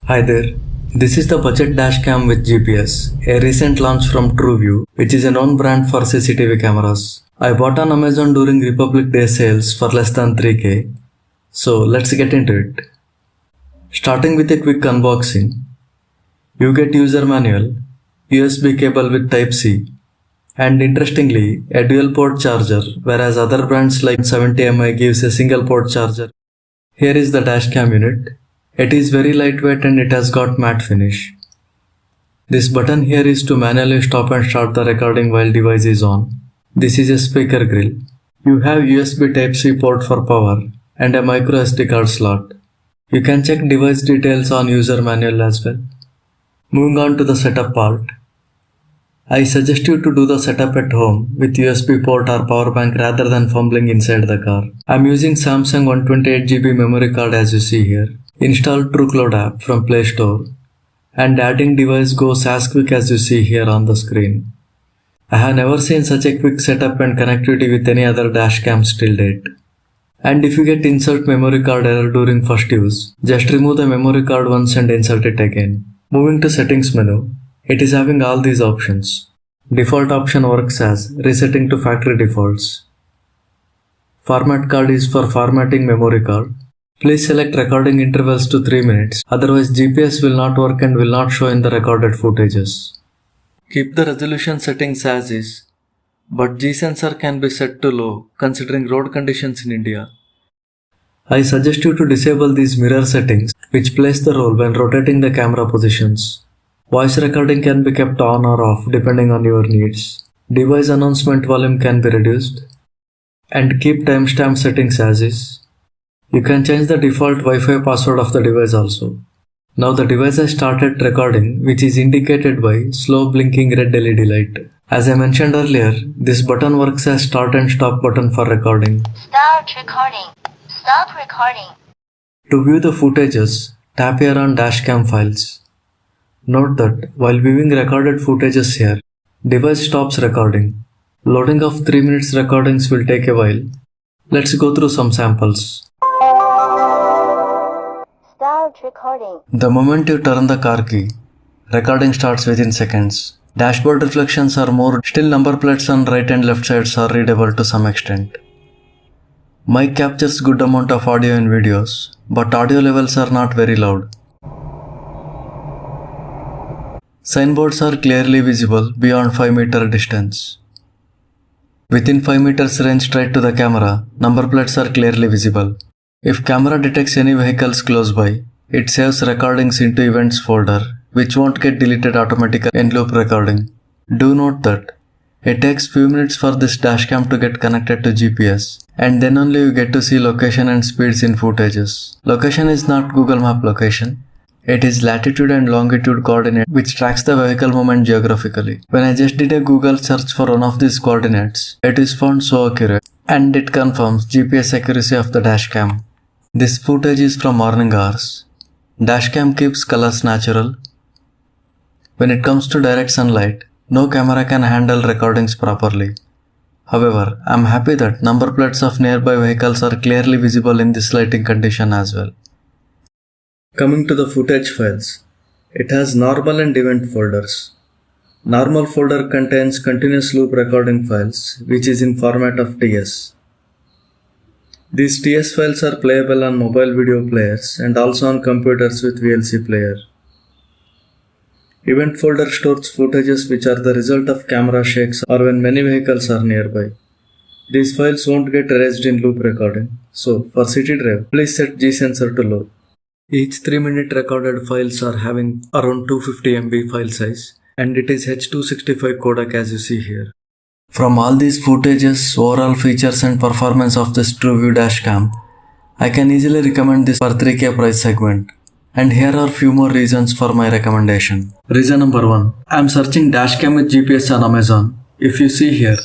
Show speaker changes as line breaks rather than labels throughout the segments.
Hi there, this is the budget dashcam with GPS, a recent launch from TrueView, which is a known brand for CCTV cameras. I bought on Amazon during Republic Day sales for less than 3k, so let's get into it. Starting with a quick unboxing, you get user manual, USB cable with Type-C, and interestingly, a dual port charger, whereas other brands like 70mAh gives a single port charger. Here is the dashcam unit. It is very lightweight and it has got matte finish. This button here is to manually stop and start the recording while device is on. This is a speaker grill. You have USB Type-C port for power and a micro SD card slot. You can check device details on user manual as well. Moving on to the setup part. I suggest you to do the setup at home with USB port or power bank rather than fumbling inside the car. I'm using Samsung 128GB memory card as you see here. Install TrueCloud app from Play Store and adding device goes as quick as you see here on the screen. I have never seen such a quick setup and connectivity with any other dashcams till date. And if you get insert memory card error during first use, just remove the memory card once and insert it again. Moving to settings menu, it is having all these options. Default option works as resetting to factory defaults. Format card is for formatting memory card. Please select recording intervals to 3 minutes, otherwise GPS will not work and will not show in the recorded footages. Keep the resolution settings as is, but G-sensor can be set to low considering road conditions in India. I suggest you to disable these mirror settings which plays the role when rotating the camera positions. Voice recording can be kept on or off depending on your needs. Device announcement volume can be reduced. And keep timestamp settings as is. You can change the default Wi-Fi password of the device also. Now the device has started recording, which is indicated by slow blinking red LED light. As I mentioned earlier, this button works as start and stop button for recording.
Start recording. Stop recording.
To view the footages, tap here on dashcam files. Note that while viewing recorded footages here, device stops recording. Loading of 3 minutes recordings will take a while. Let's go through some samples.
Start recording.
The moment you turn the car key, recording starts within seconds. Dashboard reflections are more, still number plates on right and left sides are readable to some extent. Mic captures good amount of audio in videos, but audio levels are not very loud. Signboards are clearly visible beyond 5 meter distance. Within 5 meters range straight to the camera, number plates are clearly visible. If camera detects any vehicles close by, it saves recordings into events folder, which won't get deleted automatically in loop recording. Do note that it takes few minutes for this dashcam to get connected to GPS, and then only you get to see location and speeds in footages. Location is not Google Map location. It is latitude and longitude coordinate which tracks the vehicle movement geographically. When I just did a Google search for one of these coordinates, it is found so accurate, and it confirms GPS accuracy of the dashcam. This footage is from morning hours. Dashcam keeps colors natural. When it comes to direct sunlight, no camera can handle recordings properly. However, I am happy that number plates of nearby vehicles are clearly visible in this lighting condition as well. Coming to the footage files, it has normal and event folders. Normal folder contains continuous loop recording files, which is in format of TS. These TS files are playable on mobile video players and also on computers with VLC player. Event folder stores footages which are the result of camera shakes or when many vehicles are nearby. These files won't get erased in loop recording. So for city drive, please set G-sensor to low. Each 3-minute recorded files are having around 250 MB file size and it is H265 codec as you see here. From all these footages, overall features and performance of this TrueView dashcam, I can easily recommend this for 3K price segment. And here are few more reasons for my recommendation. Reason number 1. I am searching dashcam with GPS on Amazon. If you see here,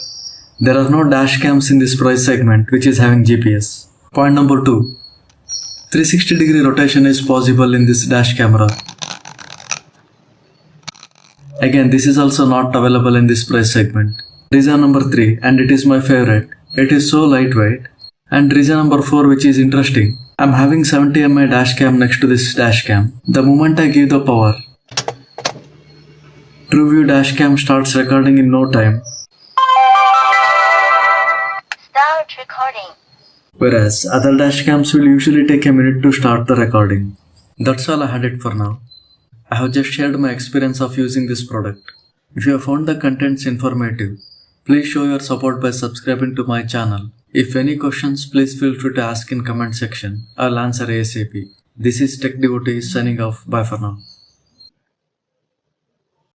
there are no dashcams in this price segment which is having GPS. Point number 2. 360-degree rotation is possible in this dash camera. Again, this is also not available in this price segment. Reason number 3, and it is my favorite. It is so lightweight And reason number 4, which is interesting. I'm having 70 mi dash cam next to this dash cam. The moment I give the power, TrueView dash cam starts recording in no time.
Start recording.
Whereas other dash cams will usually take a minute to start the recording. That's all I had it for now. I have just shared my experience of using this product. If you have found the contents informative, please show your support by subscribing to my channel. If any questions, please feel free to ask in comment section. I'll answer ASAP. This is Tech Devotee signing off. Bye for now.